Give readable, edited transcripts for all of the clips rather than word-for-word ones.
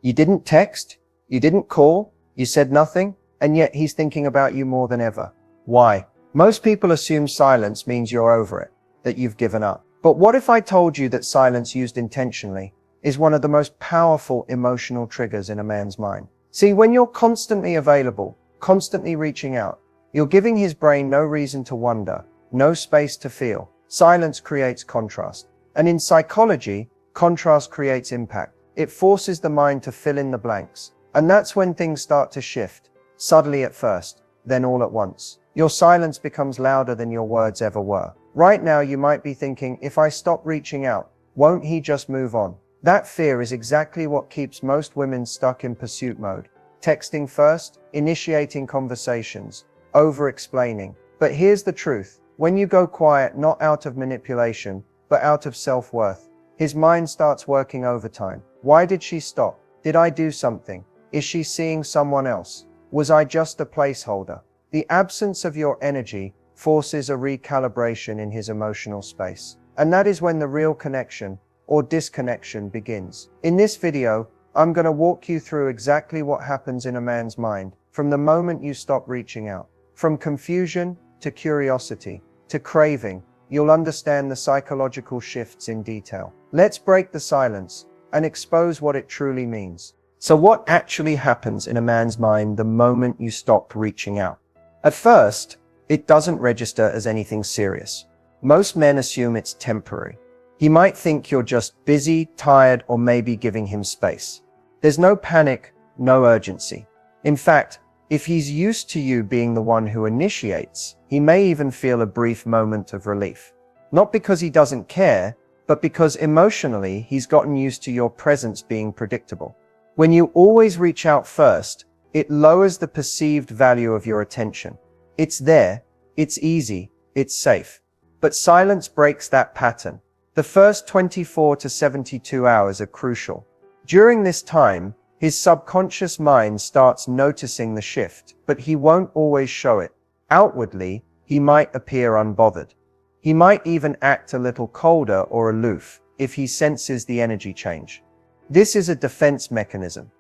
You didn't text, you didn't call, you said nothing, and yet he's thinking about you more than ever. Why? Most people assume silence means you're over it, that you've given up. But what if I told you that silence used intentionally is one of the most powerful emotional triggers in a man's mind? See, when you're constantly available, constantly reaching out, you're giving his brain no reason to wonder, no space to feel. Silence creates contrast. And in psychology, contrast creates impact. It forces the mind to fill in the blanks. And that's when things start to shift. Subtly at first, then all at once. Your silence becomes louder than your words ever were. Right now you might be thinking, if I stop reaching out, won't he just move on? That fear is exactly what keeps most women stuck in pursuit mode. Texting first, initiating conversations, over-explaining. But here's the truth. When you go quiet, not out of manipulation, but out of self-worth, his mind starts working overtime. Why did she stop? Did I do something? Is she seeing someone else? Was I just a placeholder? The absence of your energy forces a recalibration in his emotional space. And that is when the real connection or disconnection begins. In this video, I'm going to walk you through exactly what happens in a man's mind from the moment you stop reaching out. From confusion to curiosity to craving, you'll understand the psychological shifts in detail. Let's break the silence and expose what it truly means. So what actually happens in a man's mind the moment you stop reaching out? At first, it doesn't register as anything serious. Most men assume it's temporary. He might think you're just busy, tired, or maybe giving him space. There's no panic, no urgency. In fact, if he's used to you being the one who initiates, he may even feel a brief moment of relief. Not because he doesn't care, but because emotionally he's gotten used to your presence being predictable. When you always reach out first, it lowers the perceived value of your attention. It's there, it's easy, it's safe. But silence breaks that pattern. The first 24 to 72 hours are crucial. During this time, his subconscious mind starts noticing the shift, but he won't always show it. Outwardly, he might appear unbothered. He might even act a little colder or aloof if he senses the energy change. This is a defense mechanism,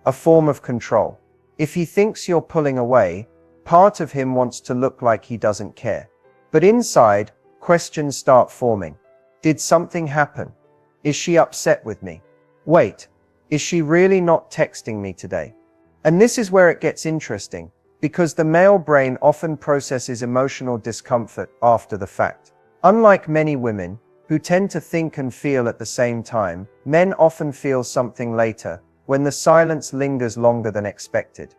a form of control. If he thinks you're pulling away, part of him wants to look like he doesn't care. But inside, questions start forming. Did something happen? Is she upset with me? Wait, is she really not texting me today? And this is where it gets interesting, because the male brain often processes emotional discomfort after the fact. Unlike many women, who tend to think and feel at the same time, men often feel something later, when the silence lingers longer than expected.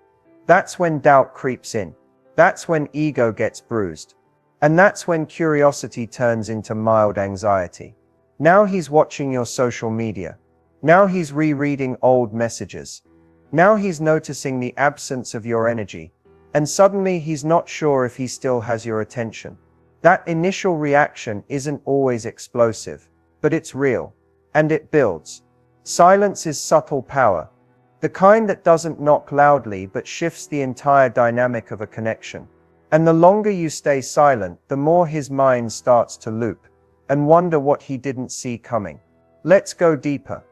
That's when doubt creeps in. That's when ego gets bruised. And that's when curiosity turns into mild anxiety. Now he's watching your social media. Now he's rereading old messages. Now he's noticing the absence of your energy. And suddenly he's not sure if he still has your attention. That initial reaction isn't always explosive, but it's real. And it builds. Silence is subtle power. The kind that doesn't knock loudly but shifts the entire dynamic of a connection. And the longer you stay silent, the more his mind starts to loop and wonder what he didn't see coming. Let's go deeper.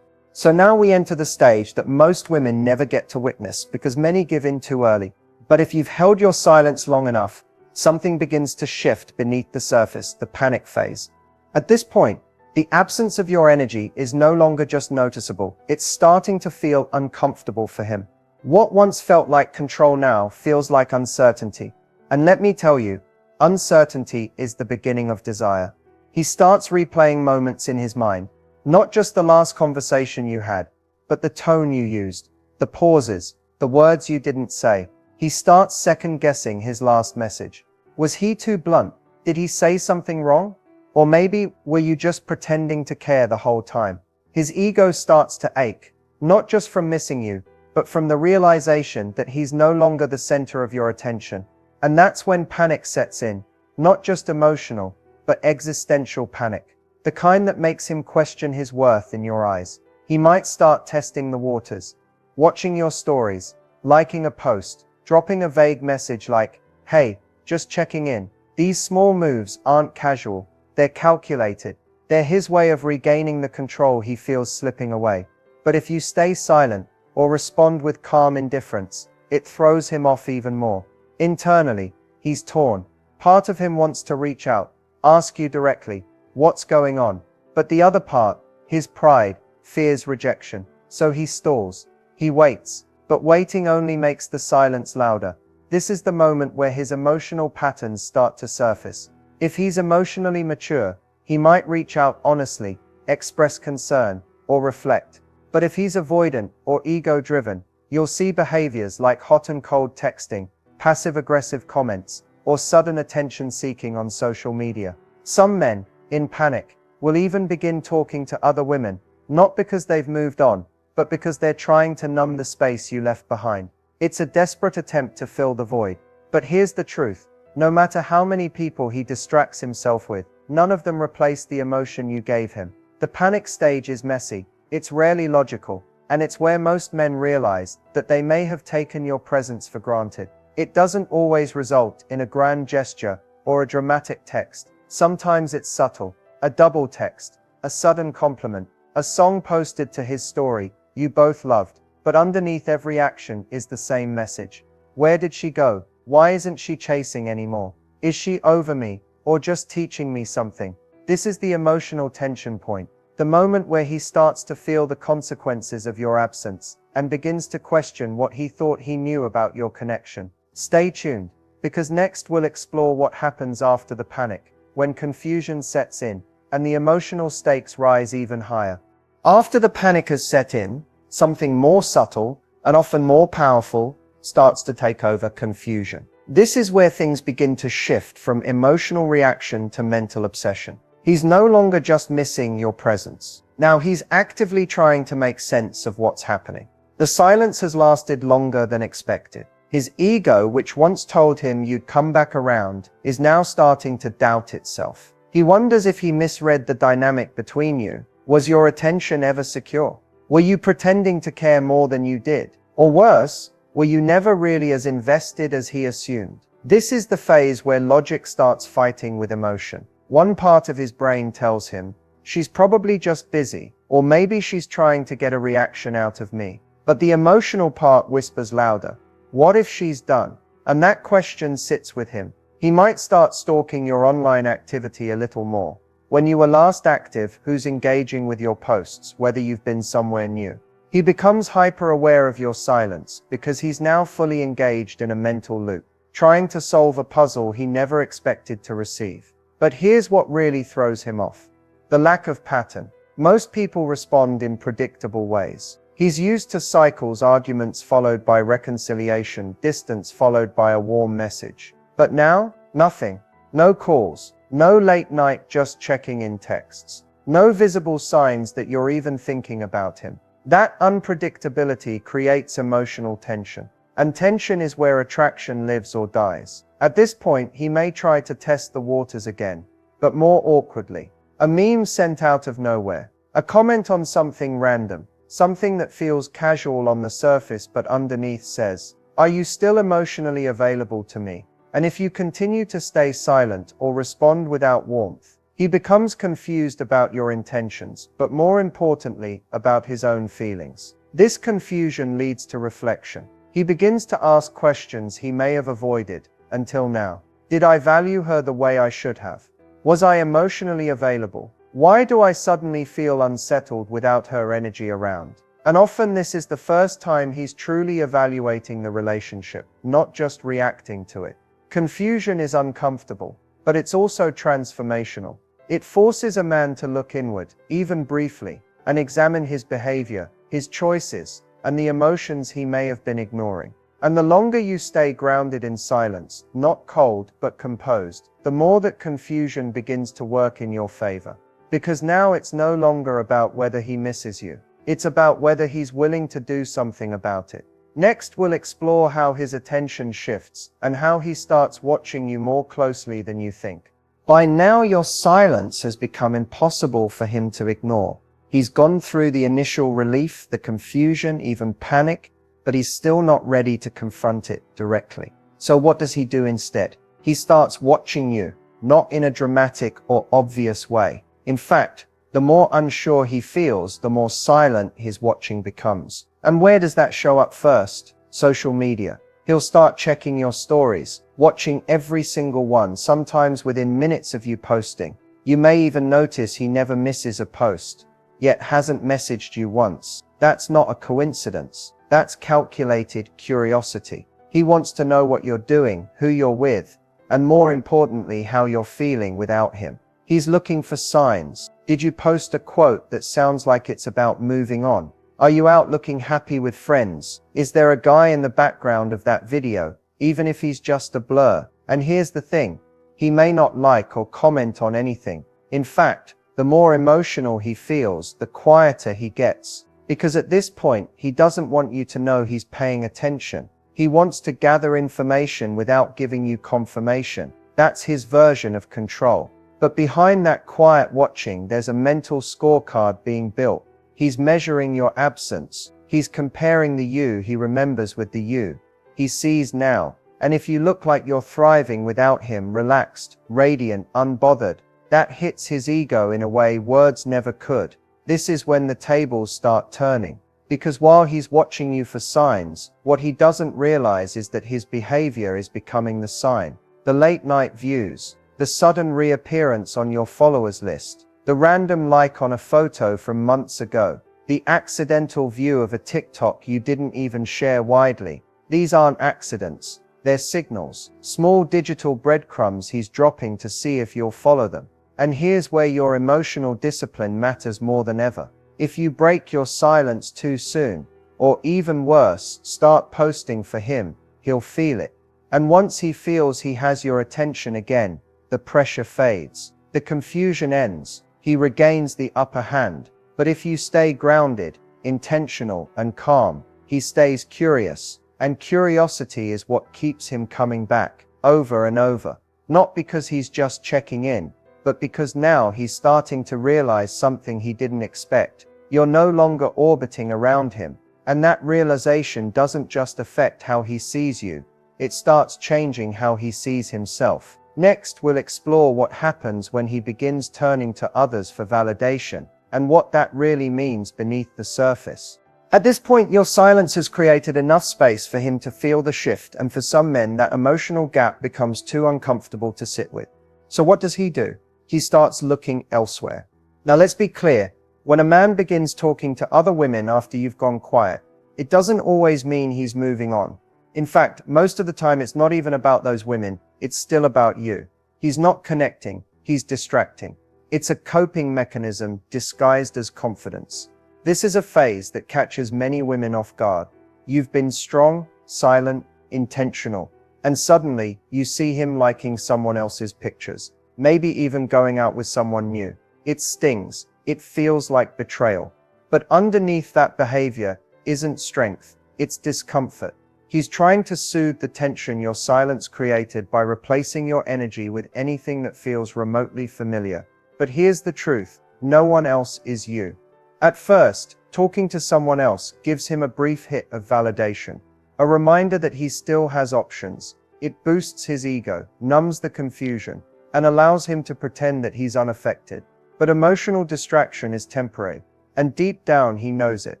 So now we enter the stage that most women never get to witness because many give in too early. But if you've held your silence long enough, something begins to shift beneath the surface, the panic phase. At this point, the absence of your energy is no longer just noticeable, it's starting to feel uncomfortable for him. What once felt like control now feels like uncertainty. And let me tell you, uncertainty is the beginning of desire. He starts replaying moments in his mind, not just the last conversation you had, but the tone you used, the pauses, the words you didn't say. He starts second-guessing his last message. Was he too blunt? Did he say something wrong? Or maybe were you just pretending to care the whole time? His ego starts to ache, not just from missing you, but from the realization that he's no longer the center of your attention. And that's when panic sets in, not just emotional, but existential panic. The kind that makes him question his worth in your eyes. He might start testing the waters, watching your stories, liking a post, dropping a vague message like, "Hey, just checking in." These small moves aren't casual. They're calculated. They're his way of regaining the control he feels slipping away. But if you stay silent, or respond with calm indifference, it throws him off even more. Internally, he's torn. Part of him wants to reach out, ask you directly, what's going on? But the other part, his pride, fears rejection. So he stalls. He waits. But waiting only makes the silence louder. This is the moment where his emotional patterns start to surface. If he's emotionally mature, he might reach out honestly, express concern, or reflect. But if he's avoidant or ego-driven, you'll see behaviors like hot and cold texting, passive-aggressive comments, or sudden attention-seeking on social media. Some men, in panic, will even begin talking to other women, not because they've moved on, but because they're trying to numb the space you left behind. It's a desperate attempt to fill the void. But here's the truth. No matter how many people he distracts himself with, none of them replace the emotion you gave him. The panic stage is messy, it's rarely logical, and it's where most men realize that they may have taken your presence for granted. It doesn't always result in a grand gesture or a dramatic text. Sometimes it's subtle, a double text, a sudden compliment, a song posted to his story you both loved, but underneath every action is the same message. Where did she go? Why isn't she chasing anymore? Is she over me, or just teaching me something? This is the emotional tension point, the moment where he starts to feel the consequences of your absence, and begins to question what he thought he knew about your connection. Stay tuned, because next we'll explore what happens after the panic, when confusion sets in, and the emotional stakes rise even higher. After the panic has set in, something more subtle, and often more powerful, starts to take over: confusion. This is where things begin to shift from emotional reaction to mental obsession. He's no longer just missing your presence. Now he's actively trying to make sense of what's happening. The silence has lasted longer than expected. His ego, which once told him you'd come back around, is now starting to doubt itself. He wonders if he misread the dynamic between you. Was your attention ever secure? Were you pretending to care more than you did? Or worse, were you never really as invested as he assumed? This is the phase where logic starts fighting with emotion. One part of his brain tells him, she's probably just busy, or maybe she's trying to get a reaction out of me. But the emotional part whispers louder, what if she's done? And that question sits with him. He might start stalking your online activity a little more. When you were last active, who's engaging with your posts, whether you've been somewhere new. He becomes hyper-aware of your silence, because he's now fully engaged in a mental loop, trying to solve a puzzle he never expected to receive. But here's what really throws him off: the lack of pattern. Most people respond in predictable ways. He's used to cycles: arguments followed by reconciliation, distance followed by a warm message. But now, nothing. No calls, no late night just checking in texts, no visible signs that you're even thinking about him. That unpredictability creates emotional tension. And tension is where attraction lives or dies. At this point, he may try to test the waters again, but more awkwardly. A meme sent out of nowhere. A comment on something random. Something that feels casual on the surface but underneath says, "Are you still emotionally available to me?" And if you continue to stay silent or respond without warmth, he becomes confused about your intentions, but more importantly, about his own feelings. This confusion leads to reflection. He begins to ask questions he may have avoided until now. Did I value her the way I should have? Was I emotionally available? Why do I suddenly feel unsettled without her energy around? And often this is the first time he's truly evaluating the relationship, not just reacting to it. Confusion is uncomfortable, but it's also transformational. It forces a man to look inward, even briefly, and examine his behavior, his choices, and the emotions he may have been ignoring. And the longer you stay grounded in silence, not cold but composed, the more that confusion begins to work in your favor. Because now it's no longer about whether he misses you. It's about whether he's willing to do something about it. Next, we'll explore how his attention shifts and how he starts watching you more closely than you think. By now, your silence has become impossible for him to ignore. He's gone through the initial relief, the confusion, even panic, but he's still not ready to confront it directly. So what does he do instead? He starts watching you, not in a dramatic or obvious way. In fact, The more unsure he feels, the more silent his watching becomes. And where does that show up first? Social media. He'll start checking your stories, watching every single one, sometimes within minutes of you posting. You may even notice he never misses a post, yet hasn't messaged you once. That's not a coincidence. That's calculated curiosity. He wants to know what you're doing, who you're with, and more importantly, how you're feeling without him. He's looking for signs. Did you post a quote that sounds like it's about moving on? Are you out looking happy with friends? Is there a guy in the background of that video, even if he's just a blur? And here's the thing. He may not like or comment on anything. In fact, the more emotional he feels, the quieter he gets. Because at this point, he doesn't want you to know he's paying attention. He wants to gather information without giving you confirmation. That's his version of control. But behind that quiet watching, there's a mental scorecard being built. He's measuring your absence. He's comparing the you he remembers with the you he sees now. And if you look like you're thriving without him, relaxed, radiant, unbothered, that hits his ego in a way words never could. This is when the tables start turning. Because while he's watching you for signs, what he doesn't realize is that his behavior is becoming the sign. The late night views, the sudden reappearance on your followers list, the random like on a photo from months ago, the accidental view of a TikTok you didn't even share widely. These aren't accidents. They're signals, small digital breadcrumbs he's dropping to see if you'll follow them. And here's where your emotional discipline matters more than ever. If you break your silence too soon, or even worse, start posting for him, he'll feel it. And once he feels he has your attention again, the pressure fades. The confusion ends. He regains the upper hand. But if you stay grounded, intentional, and calm, he stays curious. And curiosity is what keeps him coming back, over and over. Not because he's just checking in, but because now he's starting to realize something he didn't expect. You're no longer orbiting around him. And that realization doesn't just affect how he sees you. It starts changing how he sees himself. Next, we'll explore what happens when he begins turning to others for validation, and what that really means beneath the surface. At this point, your silence has created enough space for him to feel the shift, and for some men, that emotional gap becomes too uncomfortable to sit with. So what does he do? He starts looking elsewhere. Now let's be clear, when a man begins talking to other women after you've gone quiet, it doesn't always mean he's moving on. In fact, most of the time it's not even about those women, it's still about you. He's not connecting, he's distracting. It's a coping mechanism disguised as confidence. This is a phase that catches many women off guard. You've been strong, silent, intentional, and suddenly you see him liking someone else's pictures, maybe even going out with someone new. It stings, it feels like betrayal. But underneath that behavior isn't strength, it's discomfort. He's trying to soothe the tension your silence created by replacing your energy with anything that feels remotely familiar. But here's the truth, no one else is you. At first, talking to someone else gives him a brief hit of validation, a reminder that he still has options. It boosts his ego, numbs the confusion, and allows him to pretend that he's unaffected. But emotional distraction is temporary, and deep down he knows it,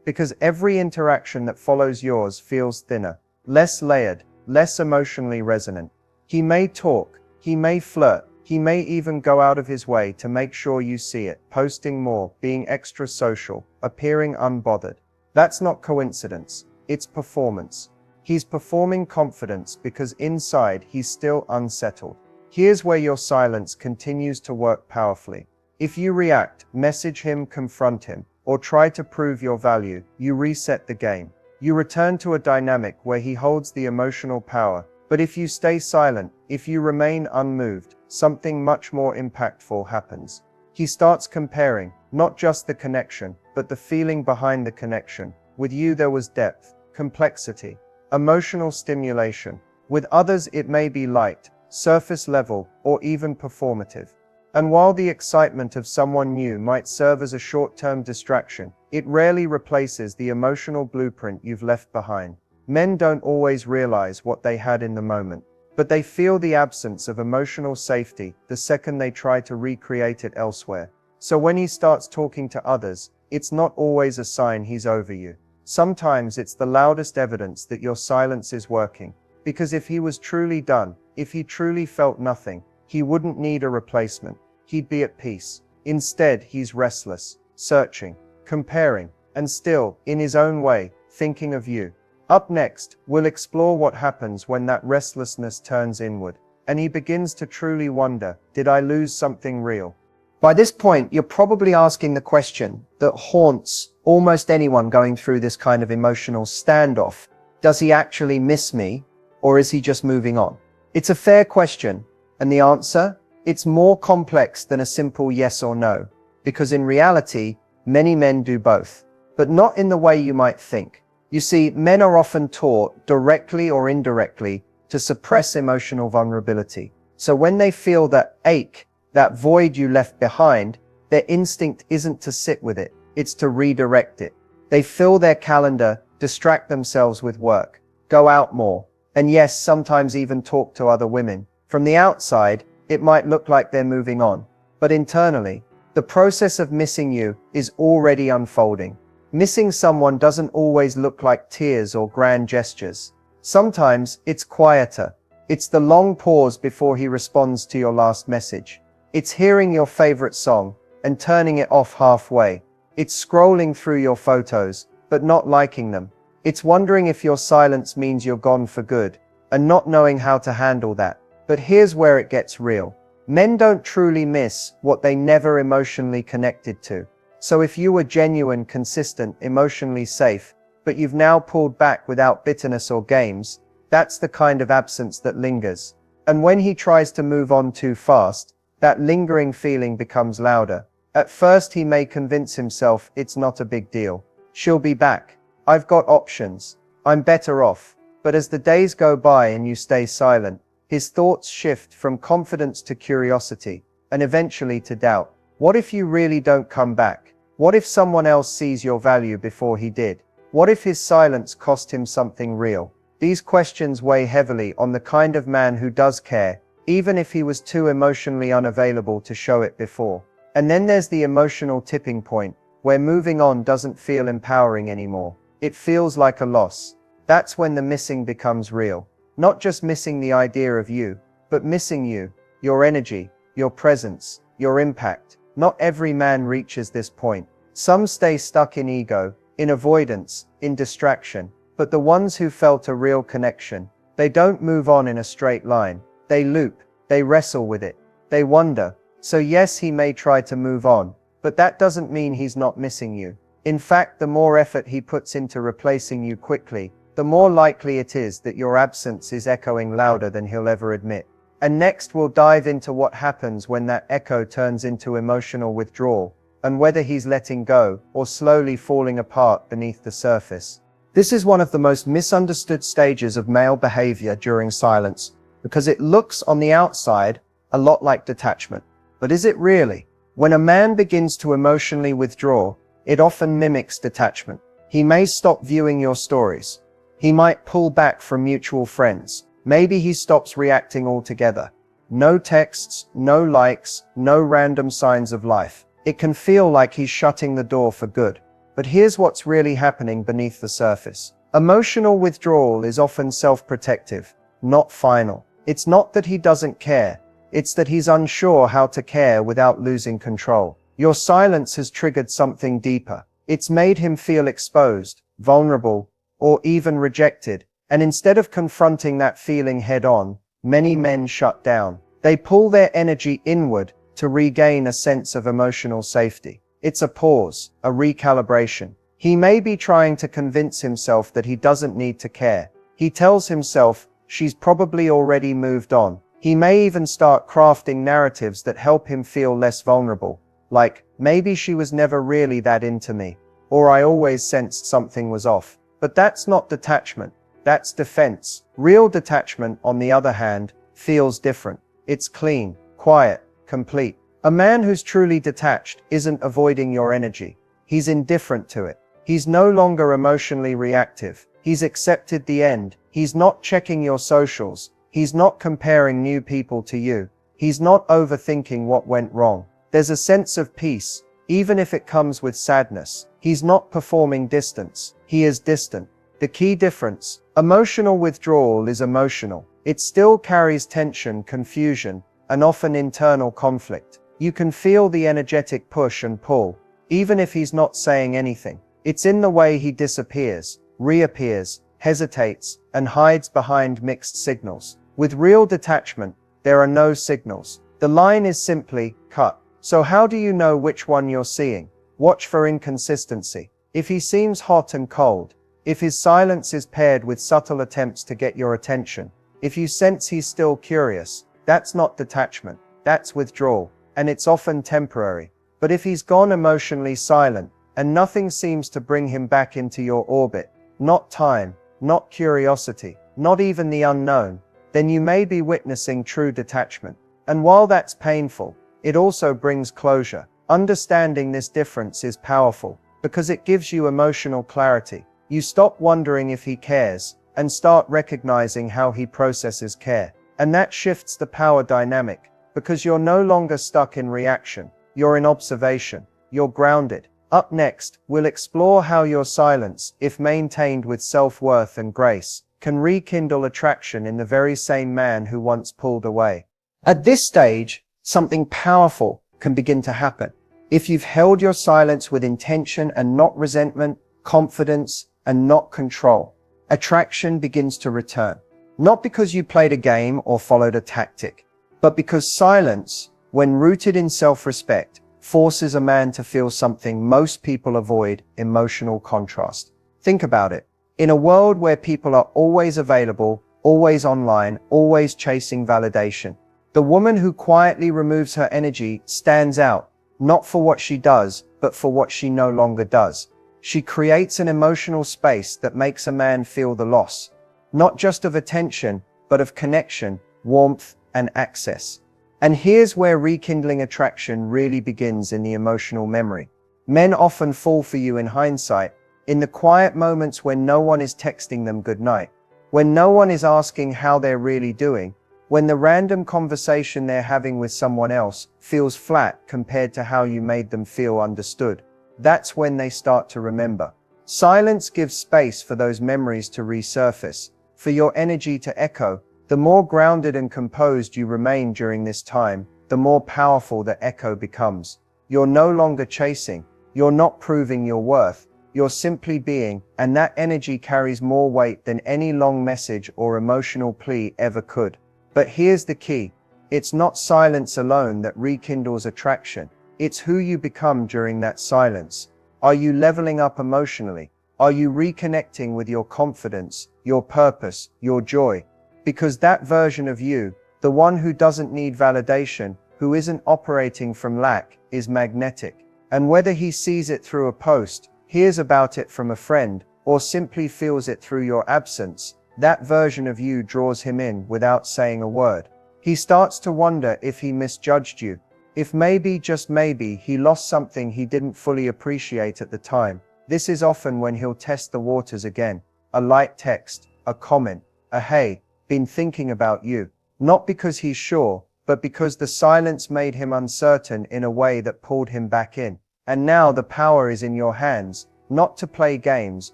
because every interaction that follows yours feels thinner, less layered, less emotionally resonant. He may talk, he may flirt, he may even go out of his way to make sure you see it, posting more, being extra social, appearing unbothered. That's not coincidence, it's performance. He's performing confidence because inside he's still unsettled. Here's where your silence continues to work powerfully. If you react, message him, confront him, or try to prove your value, you reset the game. You return to a dynamic where he holds the emotional power. But if you stay silent, if you remain unmoved, something much more impactful happens. He starts comparing, not just the connection, but the feeling behind the connection. With you there was depth, complexity, emotional stimulation. With others it may be light, surface level, or even performative. And while the excitement of someone new might serve as a short-term distraction, it rarely replaces the emotional blueprint you've left behind. Men don't always realize what they had in the moment, but they feel the absence of emotional safety the second they try to recreate it elsewhere. So when he starts talking to others, it's not always a sign he's over you. Sometimes it's the loudest evidence that your silence is working. Because if he was truly done, if he truly felt nothing, he wouldn't need a replacement. He'd be at peace. Instead, he's restless, searching, comparing, and still, in his own way, thinking of you. Up next, we'll explore what happens when that restlessness turns inward, and he begins to truly wonder, did I lose something real? By this point, you're probably asking the question that haunts almost anyone going through this kind of emotional standoff. Does he actually miss me, or is he just moving on? It's a fair question, and the answer? It's more complex than a simple yes or no, because in reality, many men do both, but not in the way you might think. You see, men are often taught, directly or indirectly, to suppress emotional vulnerability. So when they feel that ache, that void you left behind, their instinct isn't to sit with it, it's to redirect it. They fill their calendar, distract themselves with work, go out more, and yes, sometimes even talk to other women. From the outside, it might look like they're moving on, but internally, the process of missing you is already unfolding. Missing someone doesn't always look like tears or grand gestures. Sometimes it's quieter. It's the long pause before he responds to your last message. It's hearing your favorite song and turning it off halfway. It's scrolling through your photos, but not liking them. It's wondering if your silence means you're gone for good, and not knowing how to handle that. But here's where it gets real. Men don't truly miss what they never emotionally connected to. So if you were genuine, consistent, emotionally safe, but you've now pulled back without bitterness or games, that's the kind of absence that lingers. And when he tries to move on too fast, that lingering feeling becomes louder. At first he may convince himself it's not a big deal. She'll be back. I've got options. I'm better off. But as the days go by and you stay silent, his thoughts shift from confidence to curiosity, and eventually to doubt. What if you really don't come back? What if someone else sees your value before he did? What if his silence cost him something real? These questions weigh heavily on the kind of man who does care, even if he was too emotionally unavailable to show it before. And then there's the emotional tipping point, where moving on doesn't feel empowering anymore. It feels like a loss. That's when the missing becomes real. Not just missing the idea of you, but missing you, your energy, your presence, your impact. Not every man reaches this point. Some stay stuck in ego, in avoidance, in distraction. But the ones who felt a real connection, they don't move on in a straight line. They loop, they wrestle with it, they wonder. So yes, he may try to move on, but that doesn't mean he's not missing you. In fact, the more effort he puts into replacing you quickly, the more likely it is that your absence is echoing louder than he'll ever admit. And next we'll dive into what happens when that echo turns into emotional withdrawal, and whether he's letting go or slowly falling apart beneath the surface. This is one of the most misunderstood stages of male behavior during silence, because it looks on the outside a lot like detachment. But is it really? When a man begins to emotionally withdraw, it often mimics detachment. He may stop viewing your stories. He might pull back from mutual friends. Maybe he stops reacting altogether. No texts, no likes, no random signs of life. It can feel like he's shutting the door for good. But here's what's really happening beneath the surface. Emotional withdrawal is often self-protective, not final. It's not that he doesn't care. It's that he's unsure how to care without losing control. Your silence has triggered something deeper. It's made him feel exposed, vulnerable, or even rejected. And instead of confronting that feeling head-on, many men shut down. They pull their energy inward to regain a sense of emotional safety. It's a pause, a recalibration. He may be trying to convince himself that he doesn't need to care. He tells himself, she's probably already moved on. He may even start crafting narratives that help him feel less vulnerable. Like, maybe she was never really that into me. Or I always sensed something was off. But that's not detachment. That's defense. Real detachment, on the other hand, feels different. It's clean, quiet, complete. A man who's truly detached isn't avoiding your energy. He's indifferent to it. He's no longer emotionally reactive. He's accepted the end. He's not checking your socials. He's not comparing new people to you. He's not overthinking what went wrong. There's a sense of peace, even if it comes with sadness. He's not performing distance. He is distant. The key difference: emotional withdrawal is emotional. It still carries tension, confusion, and often internal conflict. You can feel the energetic push and pull, even if he's not saying anything. It's in the way he disappears, reappears, hesitates, and hides behind mixed signals. With real detachment, there are no signals. The line is simply cut. So how do you know which one you're seeing? Watch for inconsistency. If he seems hot and cold, if his silence is paired with subtle attempts to get your attention, if you sense he's still curious, that's not detachment, that's withdrawal, and it's often temporary. But if he's gone emotionally silent, and nothing seems to bring him back into your orbit, not time, not curiosity, not even the unknown, then you may be witnessing true detachment. And while that's painful, it also brings closure. Understanding this difference is powerful, because it gives you emotional clarity. You stop wondering if he cares, and start recognizing how he processes care. And that shifts the power dynamic, because you're no longer stuck in reaction, you're in observation, you're grounded. Up next, we'll explore how your silence, if maintained with self-worth and grace, can rekindle attraction in the very same man who once pulled away. At this stage, something powerful can begin to happen. If you've held your silence with intention and not resentment, confidence and not control, attraction begins to return. Not because you played a game or followed a tactic, but because silence, when rooted in self-respect, forces a man to feel something most people avoid: emotional contrast. Think about it. In a world where people are always available, always online, always chasing validation, the woman who quietly removes her energy stands out, not for what she does, but for what she no longer does. She creates an emotional space that makes a man feel the loss, not just of attention, but of connection, warmth, and access. And here's where rekindling attraction really begins: in the emotional memory. Men often fall for you in hindsight, in the quiet moments when no one is texting them goodnight, when no one is asking how they're really doing, when the random conversation they're having with someone else feels flat compared to how you made them feel understood. That's when they start to remember. Silence gives space for those memories to resurface, for your energy to echo. The more grounded and composed you remain during this time, the more powerful the echo becomes. You're no longer chasing, you're not proving your worth, you're simply being, and that energy carries more weight than any long message or emotional plea ever could. But here's the key: it's not silence alone that rekindles attraction, it's who you become during that silence. Are you leveling up emotionally? Are you reconnecting with your confidence, your purpose, your joy? Because that version of you, the one who doesn't need validation, who isn't operating from lack, is magnetic. And whether he sees it through a post, hears about it from a friend, or simply feels it through your absence, that version of you draws him in without saying a word. He starts to wonder if he misjudged you, if maybe, just maybe, he lost something he didn't fully appreciate at the time. This is often when he'll test the waters again. A light text, a comment, a "hey, been thinking about you." Not because he's sure, but because the silence made him uncertain in a way that pulled him back in. And now the power is in your hands, not to play games,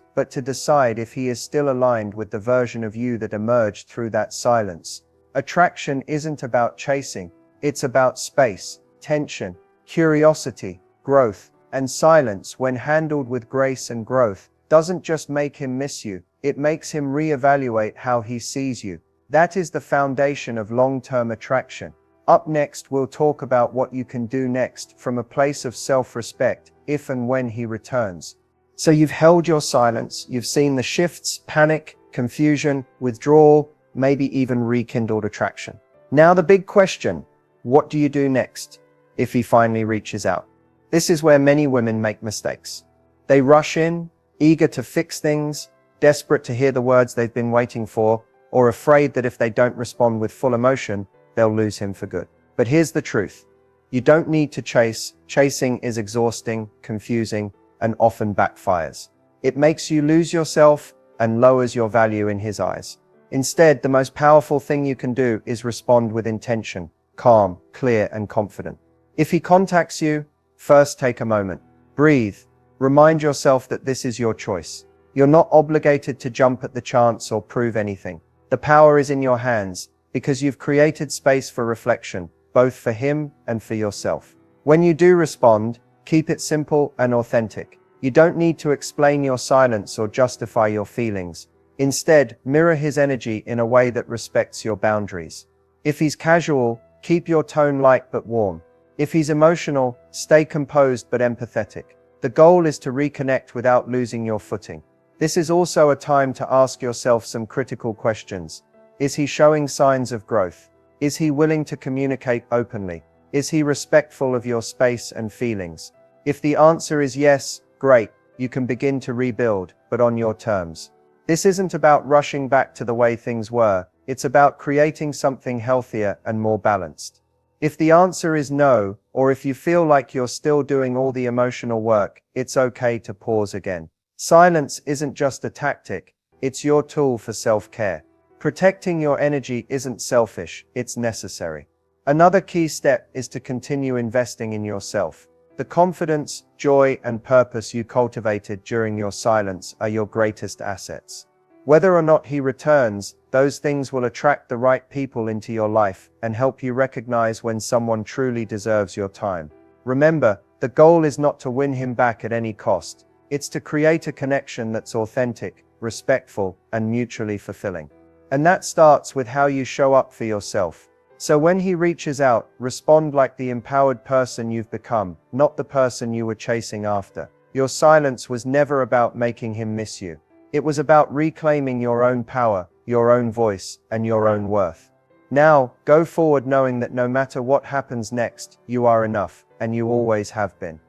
but to decide if he is still aligned with the version of you that emerged through that silence. Attraction isn't about chasing, it's about space, tension, curiosity, growth, and silence, when handled with grace and growth, doesn't just make him miss you, it makes him reevaluate how he sees you. That is the foundation of long-term attraction. Up next, we'll talk about what you can do next from a place of self-respect, if and when he returns. So you've held your silence, you've seen the shifts, panic, confusion, withdrawal, maybe even rekindled attraction. Now the big question: what do you do next if he finally reaches out? This is where many women make mistakes. They rush in, eager to fix things, desperate to hear the words they've been waiting for, or afraid that if they don't respond with full emotion, they'll lose him for good. But here's the truth: you don't need to chase. Chasing is exhausting, confusing, and often backfires. It makes you lose yourself and lowers your value in his eyes. Instead, the most powerful thing you can do is respond with intention, calm, clear, and confident. If he contacts you, first take a moment. Breathe. Remind yourself that this is your choice. You're not obligated to jump at the chance or prove anything. The power is in your hands, because you've created space for reflection, both for him and for yourself. When you do respond, keep it simple and authentic. You don't need to explain your silence or justify your feelings. Instead, mirror his energy in a way that respects your boundaries. If he's casual, keep your tone light but warm. If he's emotional, stay composed but empathetic. The goal is to reconnect without losing your footing. This is also a time to ask yourself some critical questions. Is he showing signs of growth? Is he willing to communicate openly? Is he respectful of your space and feelings? If the answer is yes, great, you can begin to rebuild, but on your terms. This isn't about rushing back to the way things were, it's about creating something healthier and more balanced. If the answer is no, or if you feel like you're still doing all the emotional work, it's okay to pause again. Silence isn't just a tactic, it's your tool for self-care. Protecting your energy isn't selfish, it's necessary. Another key step is to continue investing in yourself. The confidence, joy, and purpose you cultivated during your silence are your greatest assets. Whether or not he returns, those things will attract the right people into your life and help you recognize when someone truly deserves your time. Remember, the goal is not to win him back at any cost. It's to create a connection that's authentic, respectful, and mutually fulfilling. And that starts with how you show up for yourself. So when he reaches out, respond like the empowered person you've become, not the person you were chasing after. Your silence was never about making him miss you. It was about reclaiming your own power, your own voice, and your own worth. Now, go forward knowing that no matter what happens next, you are enough, and you always have been.